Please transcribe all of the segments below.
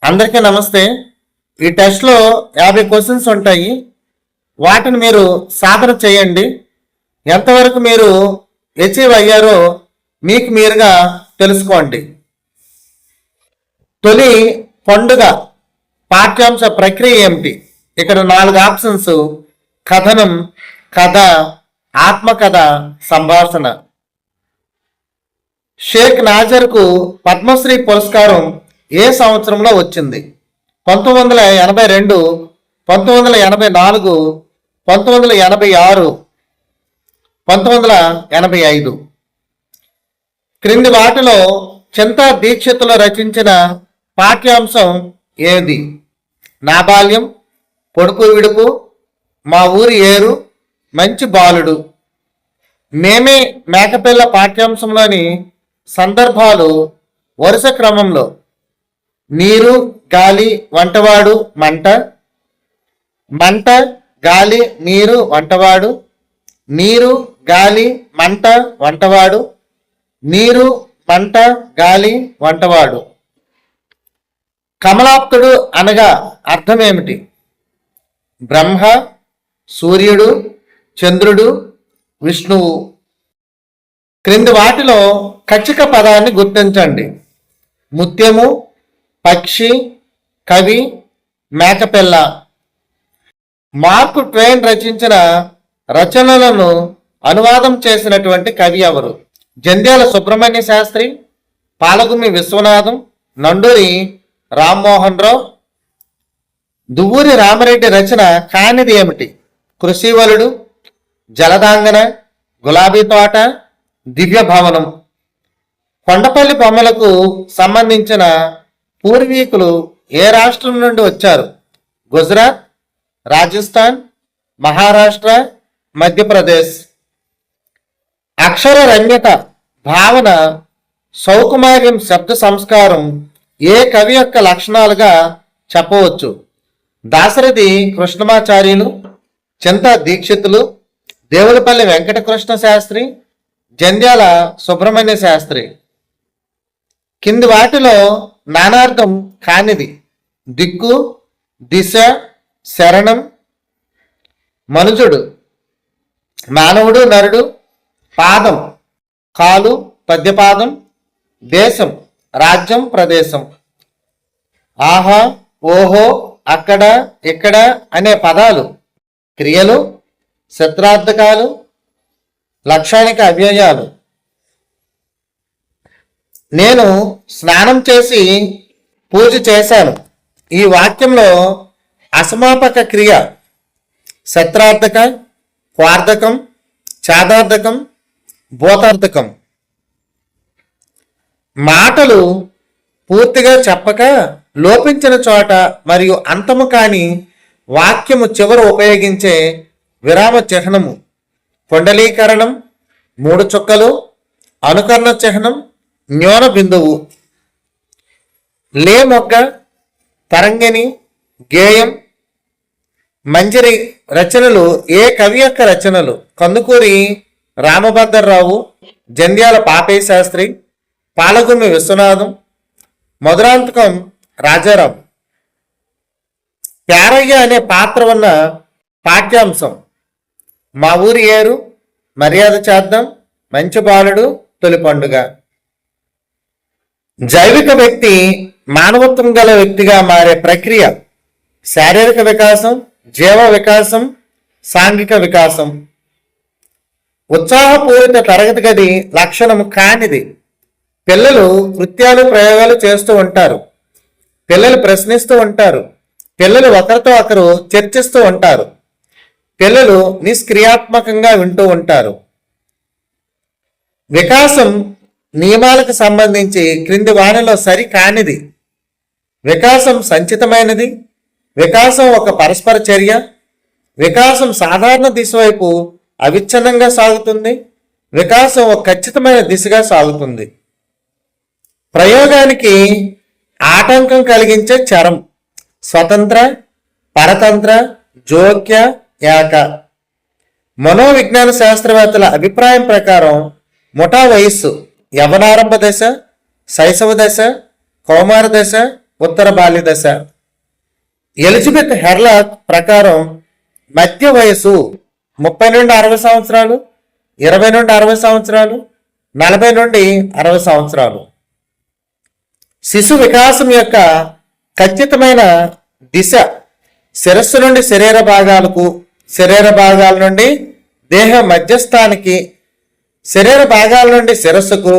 అందరికీ నమస్తే. ఈ టెస్ట్లో 50 క్వశ్చన్స్ ఉంటాయి. వాటిని మీరు సాధన చేయండి. ఎంతవరకు మీరు అచీవ్ అయ్యారో మీకు మీరుగా తెలుసుకోండి. తొలి పండుగ పాఠ్యాంశ ప్రక్రియ ఏమిటి? ఇక్కడ 4 ఆప్షన్స్: కథనం, కథ, ఆత్మకథ, సంభాషణ. షేక్ నాజర్కు పద్మశ్రీ పురస్కారం ఏ సంవత్సరంలో వచ్చింది? 1982, 1984, 1986, 1985. క్రింది వాటిలో చింతా దీక్షితులు రచించిన పాఠ్యాంశం ఏది? నా బాల్యం, పొడుపు విడుపు, మా ఊరి ఏరు, మంచి బాలుడు. మేమే మేకపిల్ల పాఠ్యాంశంలోని సందర్భాలు వరుస క్రమంలో: నీరు, గాలి, వంటవాడు, మంట. మంట, గాలి, నీరు, వంటవాడు. నీరు, గాలి, మంట, వంటవాడు. నీరు, మంట, గాలి, వంటవాడు. కమలాప్తుడు అనగా అర్థం ఏమిటి? బ్రహ్మ, సూర్యుడు, చంద్రుడు, విష్ణువు. క్రింది వాటిలో కచ్చిక పదాన్ని గుర్తించండి: ముత్యము, పక్షి, కవి, మేకపిల్ల. మార్క్ ట్వైన్ రచించిన రచనలను అనువాదం చేసినటువంటి కవి ఎవరు? జంధ్యాల సుబ్రహ్మణ్య శాస్త్రి, పాలగుమి విశ్వనాథం, నండూరి రామ్మోహన్ రావు. దువ్వూరి రామరెడ్డి రచన కానిది ఏమిటి? కృషివలుడు, జలదాంగన, గులాబీ తోట, దివ్య భవనం. కొండపల్లి బొమ్మలకు సంబంధించిన పూర్వీకులు ఏ రాష్ట్రం నుండి వచ్చారు? గుజరాత్, రాజస్థాన్, మహారాష్ట్ర, మధ్యప్రదేశ్. అక్షర రమ్యత, భావన, సౌకుమార్యం, శబ్ద సంస్కారం ఏ కవి యొక్క లక్షణాలుగా చెప్పవచ్చు? దాశరథి కృష్ణమాచార్యులు, చింతా దీక్షితులు, దేవులపల్లి వెంకటకృష్ణ శాస్త్రి, జంధ్యాల సుబ్రహ్మణ్య శాస్త్రి. కింది వాటిలో నానార్థం కానిది: దిక్కు, దిశ, శరణం. మనుజుడు, మానవుడు, నరుడు. పాదం, కాలు, పద్యపాదం. దేశం, రాజ్యం, ప్రదేశం. ఆహా, ఓహో, అక్కడ, ఇక్కడ అనే పదాలు క్రియలు, శత్రార్థకాలు, లక్షణిక అవ్యయాలు. నేను స్నానం చేసి పూజ చేశాను. ఈ వాక్యంలో అసమాపక క్రియ శత్రార్థక, క్వార్థకం, చాదార్థకం, భూతార్థకం. మాటలు పూర్తిగా చెప్పక లోపించిన చోట మరియు అంతము కాని వాక్యము చివర ఉపయోగించే విరామ చిహ్నము కుండలీకరణం, 3 చుక్కలు, అనుకరణ చిహ్నం, న్యూన బిందువు. లే మొగ్గ, తరంగిణి, గేయం, మంజరి రచనలు ఏ కవి యొక్క రచనలు? కందుకూరి రామభద్రరావు, జంధ్యాల పాపయ్య శాస్త్రి, పాలగుమి విశ్వనాథం, మధురాంతకం రాజారాం. ప్యారయ్య అనే పాత్ర ఉన్న పాఠ్యాంశం: మా ఊరి ఏరు, మర్యాద చేద్దాం, మంచి బాలుడు, తొలి పండుగ. జైవిక వ్యక్తి మానవత్వం గల వ్యక్తిగా మారే ప్రక్రియ: శారీరక వికాసం, జీవ వికాసం, సాంఘిక వికాసం. ఉత్సాహపూరిత తరగతి గది లక్షణం కానిది: పిల్లలు కృత్యాలు, ప్రయోగాలు చేస్తూ ఉంటారు. పిల్లలు ప్రశ్నిస్తూ ఉంటారు. పిల్లలు ఒకరితో ఒకరు చర్చిస్తూ ఉంటారు. పిల్లలు నిష్క్రియాత్మకంగా వింటూ ఉంటారు. వికాసం నియమాలకు సంబంధించి క్రింది వానిలో సరి కానిది: వికాసం సంచితమైనది. వికాసం ఒక పరస్పర చర్య. వికాసం సాధారణ దిశ వైపు అవిచ్ఛిన్నంగా సాగుతుంది. వికాసం ఒక ఖచ్చితమైన దిశగా సాగుతుంది. ప్రయోగానికి ఆటంకం కలిగించే చరం: స్వతంత్ర, పరతంత్ర, జోక్య, ఏక. మనోవిజ్ఞాన శాస్త్రవేత్తల అభిప్రాయం ప్రకారం ముఠా వయస్సు యవనారంభ దశ, శైశవ దశ, కౌమార దశ, ఉత్తర బాల్య దశ. ఎలిజబెత్ హెర్లాక్ ప్రకారం మధ్య వయసు 30 నుండి 60 సంవత్సరాలు, 20 నుండి 60 సంవత్సరాలు, 40 నుండి 60 సంవత్సరాలు. శిశు వికాసం యొక్క ఖచ్చితమైన దిశ శిరస్సు నుండి శరీర భాగాలకు, శరీర భాగాల నుండి దేహ మధ్యస్థానికి, శరీర భాగాల నుండి శిరస్సుకు,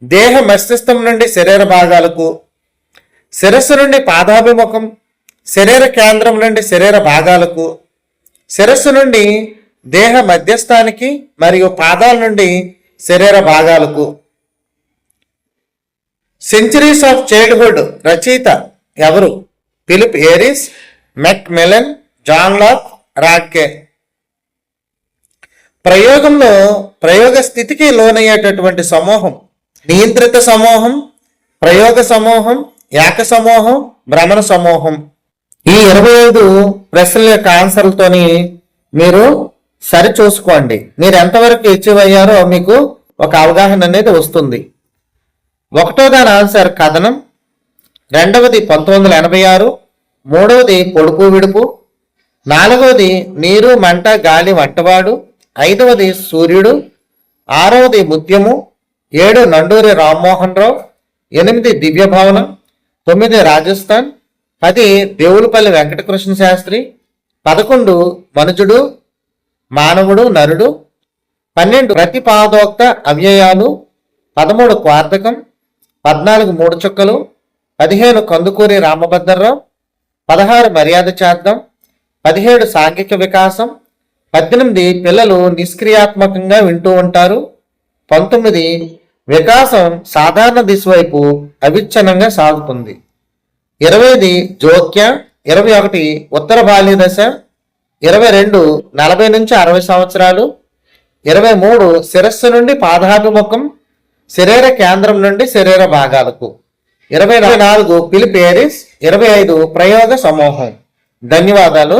దేహ మస్తిష్కం నుండి శరీర భాగాలకు, శిరస్సు నుండి పాదాభిముఖం, శరీర కేంద్రం నుండి శరీర భాగాలకు, శిరస్సు నుండి దేహ మధ్యస్థానికి మరియు పాదాల నుండి శరీర భాగాలకు. సెంచరీస్ ఆఫ్ చైల్డ్హుడ్ రచయిత ఎవరు? Philip Aries, McMillan, John Locke, Radke. ప్రయోగంలో ప్రయోగ స్థితికి లోనయ్యేటటువంటి సమూహం నియంత్రిత సమూహం, ప్రయోగ సమూహం, ఏక సమూహం, భ్రమణ సమూహం. ఈ 25 ప్రశ్నల యొక్క ఆన్సర్లతోని మీరు సరి చూసుకోండి. మీరు ఎంతవరకు అచీవ్ అయ్యారో మీకు ఒక అవగాహన అనేది వస్తుంది. 1వ దాని ఆన్సర్ కథనం, 2వది 1986, 3వది పొడుపు విడుపు, 4వది నీరు మంట గాలి వంటవాడు, 5వది సూర్యుడు, 6వది ముత్యము, 7 నండూరి రామ్మోహన్ రావు, 8 దివ్య భవనం, 9 రాజస్థాన్, 10 దేవులపల్లి వెంకటకృష్ణ శాస్త్రి, 11 మనుజుడు మానవుడు నరుడు, 12 ప్రతిపాదోక్త అవ్యయాలు, 13 క్వార్థకం, 14 మూడు చుక్కలు, 15 కందుకూరి రామభద్రరావు, 16 మర్యాద చేద్దాం, 17 సాంఘిక వికాసం, 18 పిల్లలు నిష్క్రియాత్మకంగా వింటూ ఉంటారు, 19 వికాసం సాధారణ దిశ వైపు అవిచ్ఛిన్నంగా సాగుతుంది, 20 జోక్య, 21 ఉత్తర బాల్య దశ, 22 40 నుంచి 60 సంవత్సరాలు, 23 శిరస్సు నుండి పాదాభిముఖం, శరీర కేంద్రం నుండి శరీర భాగాలకు, 24 ఫిలిప్ ఏరిస్, 25 ప్రయోగ సమూహం. ధన్యవాదాలు.